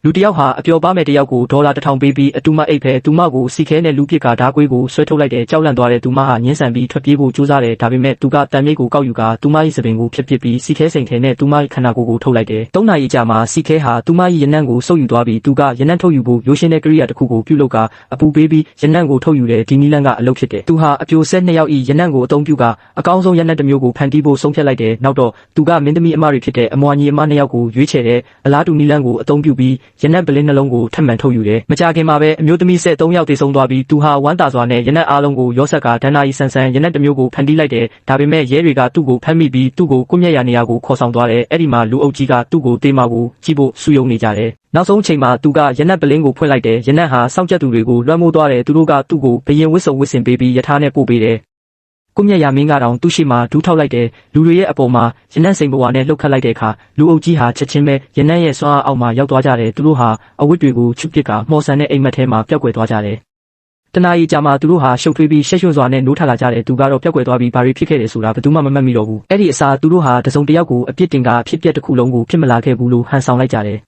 လူတယောက်ဟာအပျော်ပါမဲ့တယောက်ကိုဒေါ်လာ1000ပေးပြီးအတူမအိတ်ဖဲသူမကိုစီခဲနဲ့လူပစ်ကဓာကွေးကိုဆွဲထုတ်လိုက်တဲ့ကြောက်လန့်သွားတဲ့သူမဟာညှင်းဆန်ပြီးထွက်ပြေးဖို့ကြိုးစားတယ်ဒါပေမဲ့သူကတန်မြိတ်ကိုကောက်ယူကသူမ၏စပင်ကိုဖျက်ပစ်ပြီးစီခဲစိန်ထဲနဲ့သူမ၏ခန္ဓာကိုယ်ကိုထုတ်လိုက်တယ်3နာရီကြာမှစီခဲဟာသူမ၏ရနံ့ကိုစုပ်ယူသွားပြီးသူကရနံ့ထုတ်ယူဖို့ရိုးရှင်းတဲ့ကိရိယာတစ်ခုကိုပြုလုပ်ကအပူပေးပြီးရနံ့ကိုထုတ်ယူတဲ့ဒီနီလန်ကအလုပ်ဖြစ်တယ်သူဟာအပြိုဆက်2ယောက်၏ရနံ့ကိုအသုံးပြုကအကောင်းဆုံးရနံ့တစ်မျိုးကိုဖန်တီးဖို့ဆုံးဖြတ်လိုက်တယ်နောက်တော့သူကမင်းသမီးအမတွေဖြစ်တဲ့အမွာညီအမ2ယောက်ကိုရွေးချယ်တဲ့အလားတူနီလန်ကိုအသုံးပြုပြီးရနံ့ပလင်းနှလုံးကိုထပ်မံထုတ်ယူတယ်မကြခင်မှာပဲအမျိုးသမီးဆက်3ယောက်တည်ဆုံသွားပြီးသူဟာဝမ်းသာစွာနဲ့ရနံ့အားလုံးကိုရောဆက်ကဒဏ္ဍာရီဆန်ဆန်ရနံ့တစ်မျိုးကိုဖန်တီးလိုက်တယ်ဒါပေမဲ့ရဲတွေကသူ့ကိုဖမ်းမိပြီးသူ့ကိုကွပ်မျက်ရာနေရာကိုခေါ်ဆောင်သွားတယ်အဲ့ဒီမှာလူအုပ်ကြီးကသူ့ကိုတေးမကိုကြီးဖို့စုယုံနေကြတယ်နောက်ဆုံးအချိန်မှာသူကရနံ့ပလင်းကိုဖွင့်လိုက်တယ်ရနံ့ဟာစောင့်ကြပ်သူတွေကိုလွှမ်းမိုးသွားတယ်သူတို့ကသူ့ကိုဘရင်ဝစ်စုံဝစ်စင်ပေးပြီးယထာနဲ့ပို့ပေးတယ်ကွမျက်ရာမင်းကတောင်သူ့ရှိမှဒူးထောက်လိုက်တယ်လူတွေရဲ့အပေါ်မှာရနံ့စိန်ဘဝနဲ့လှုပ်ခတ်လိုက်တဲ့အခါလူအုပ်ကြီးဟာချက်ချင်းပဲရနံ့ရဲ့စွမ်းအားအောက်မှာရောက်သွားကြတယ်သူတို့ဟာအဝတ်တွေကိုချွတ်ပစ်ကမှော်ဆန်တဲ့အိမ်မက်ထဲမှာပျောက်ကွယ်သွားကြတယ်တနာရီကြာမှသူတို့ဟာရှုပ်ထွေးပြီးရှက်ရွံ့စွာနဲ့နိုးထလာကြတယ်သူကတော့ပျောက်ကွယ်သွားပြီးဘာတွေဖြစ်ခဲ့တယ်ဆိုတာဘယ်သူမှမမှတ်မိတော့ဘူးအဲ့ဒီအစားသူတို့ဟာတစုံတစ်ယောက်ကိုအပြစ်တင်ကအဖြစ်ပြက်တစ်ခုလုံးကိုဖြစ်မလာခဲ့ဘူးလို့ဟန်ဆောင်လိုက်ကြတယ်